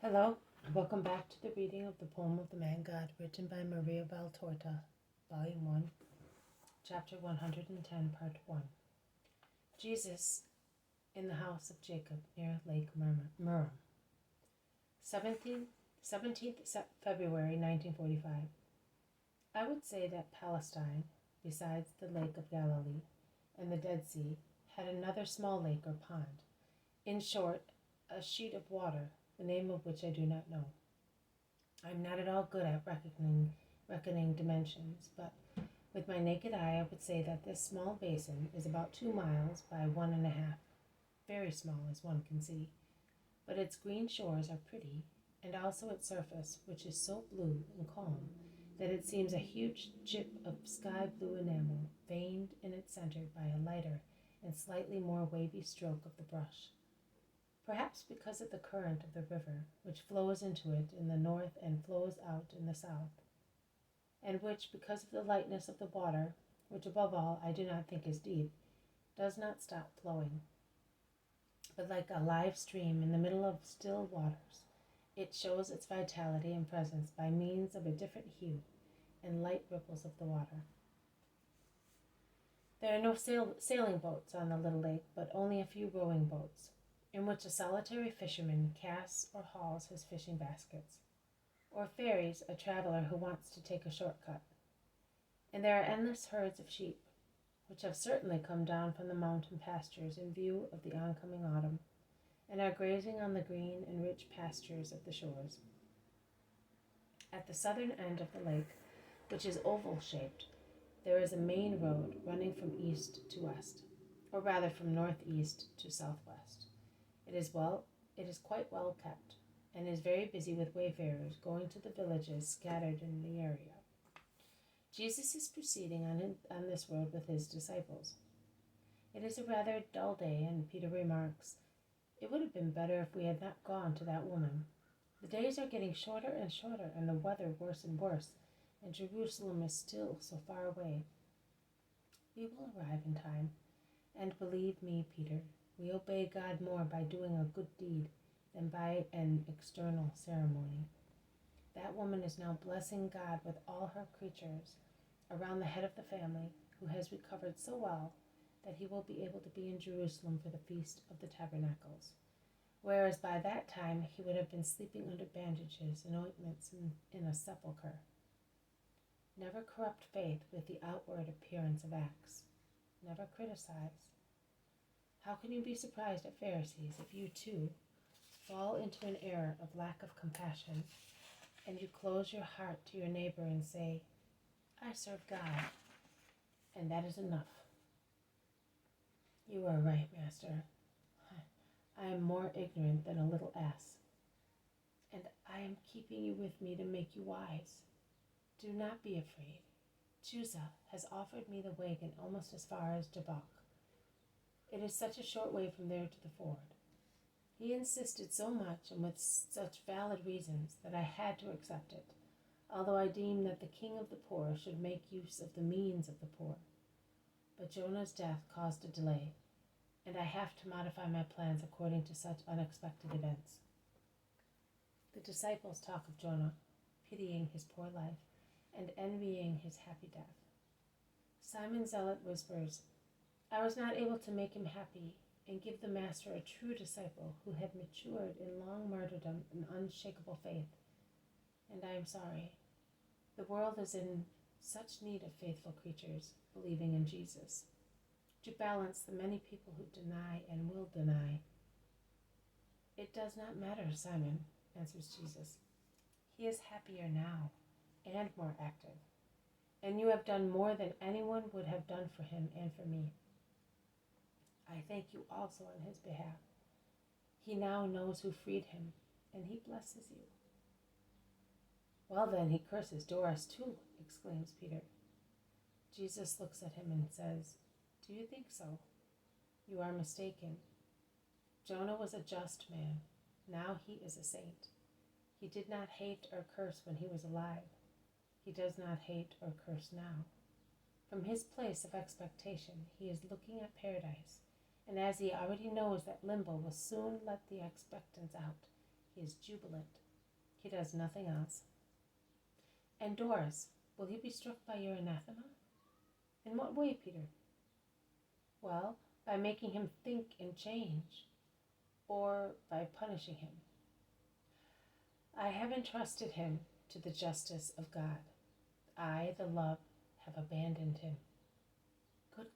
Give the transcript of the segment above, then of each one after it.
Hello, welcome back to the reading of the poem of the Man God, written by Maria Valtorta, Volume 1, Chapter 110, Part 1. Jesus in the house of Jacob near Lake Merom. 17th February 1945. I would say that Palestine, besides the Lake of Galilee and the Dead Sea, had another small lake or pond. In short, a sheet of water, the name of which I do not know. I am not at all good at reckoning dimensions, but with my naked eye I would say that this small basin is about 2 miles by 1.5, very small as one can see. But its green shores are pretty, and also its surface, which is so blue and calm that it seems a huge chip of sky blue enamel, veined in its center by a lighter and slightly more wavy stroke of the brush. Perhaps because of the current of the river, which flows into it in the north and flows out in the south, and which, because of the lightness of the water, which above all I do not think is deep, does not stop flowing, but like a live stream in the middle of still waters, it shows its vitality and presence by means of a different hue and light ripples of the water. There are no sailing boats on the little lake, but only a few rowing boats, in which a solitary fisherman casts or hauls his fishing baskets, or ferries a traveler who wants to take a shortcut. And there are endless herds of sheep, which have certainly come down from the mountain pastures in view of the oncoming autumn, and are grazing on the green and rich pastures of the shores. At the southern end of the lake, which is oval-shaped, there is a main road running from east to west, or rather from northeast to southwest. It is quite well kept, and is very busy with wayfarers going to the villages scattered in the area. Jesus is proceeding on this road with his disciples. It is a rather dull day, and Peter remarks, "It would have been better if we had not gone to that woman. The days are getting shorter and shorter, and the weather worse and worse, and Jerusalem is still so far away." We will arrive in time, and believe me, Peter, we obey God more by doing a good deed than by an external ceremony. That woman is now blessing God with all her creatures around the head of the family, who has recovered so well that he will be able to be in Jerusalem for the Feast of the Tabernacles, whereas by that time he would have been sleeping under bandages and ointments in a sepulchre. Never corrupt faith with the outward appearance of acts. Never criticize. How can you be surprised at Pharisees if you, too, fall into an error of lack of compassion, and you close your heart to your neighbor and say, "I serve God, and that is enough"? You are right, Master. I am more ignorant than a little ass, and I am keeping you with me to make you wise. Do not be afraid. Chusa has offered me the wagon almost as far as Jabbok. It is such a short way from there to the ford. He insisted so much and with such valid reasons that I had to accept it, although I deem that the king of the poor should make use of the means of the poor. But Jonah's death caused a delay, and I have to modify my plans according to such unexpected events. The disciples talk of Jonah, pitying his poor life and envying his happy death. Simon Zealot whispers, "I was not able to make him happy and give the Master a true disciple who had matured in long martyrdom and unshakable faith, and I am sorry. The world is in such need of faithful creatures believing in Jesus, to balance the many people who deny and will deny." "It does not matter, Simon," answers Jesus. "He is happier now and more active, and you have done more than anyone would have done for him and for me. I thank you also on his behalf. He now knows who freed him, and he blesses you." "Well then, he curses Doris too," exclaims Peter. Jesus looks at him and says, "Do you think so? You are mistaken. Jonah was a just man. Now he is a saint. He did not hate or curse when he was alive. He does not hate or curse now. From his place of expectation, he is looking at paradise, and as he already knows that limbo will soon let the expectants out, He is jubilant. He does nothing else. And Doris, will he be struck by your anathema? In what way, Peter? Well, by making him think and change, or by punishing him. I have entrusted him to the justice of God. I, the love, have abandoned him. Good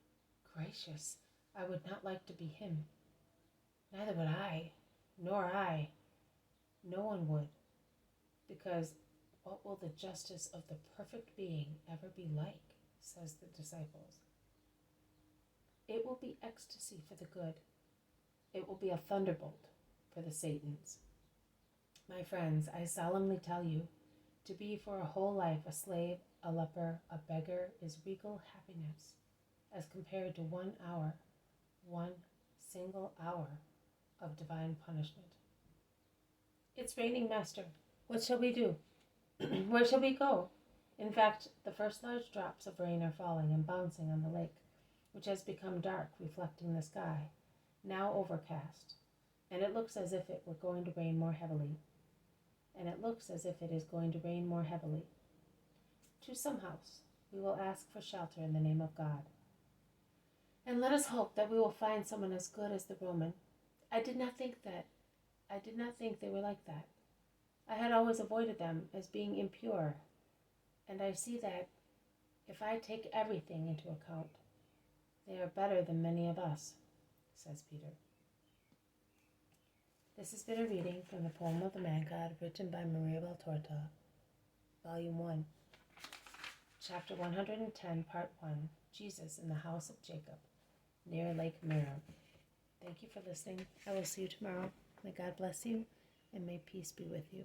gracious, I would not like to be him. Neither would I, nor I. No one would, because what will the justice of the perfect being ever be like, says the disciples. It will be ecstasy for the good. It will be a thunderbolt for the Satans. My friends, I solemnly tell you, to be for a whole life a slave, a leper, a beggar is regal happiness, as compared to 1 hour, 1 single hour of divine punishment. It's raining, Master. What shall we do? Where shall we go? In fact, the first large drops of rain are falling and bouncing on the lake, which has become dark, reflecting the sky, now overcast, and it looks as if it were going to rain more heavily. And it looks as if it is going to rain more heavily. To some house we will ask for shelter in the name of God. And let us hope that we will find someone as good as the Roman. I did not think they were like that. I had always avoided them as being impure, and I see that, if I take everything into account, they are better than many of us, says Peter. This has been a reading from the Poem of the Man-God, written by Maria Valtorta, Volume 1, Chapter 110, Part 1, Jesus in the House of Jacob, near Lake Merom. Thank you for listening. I will see you tomorrow. May God bless you, and may peace be with you.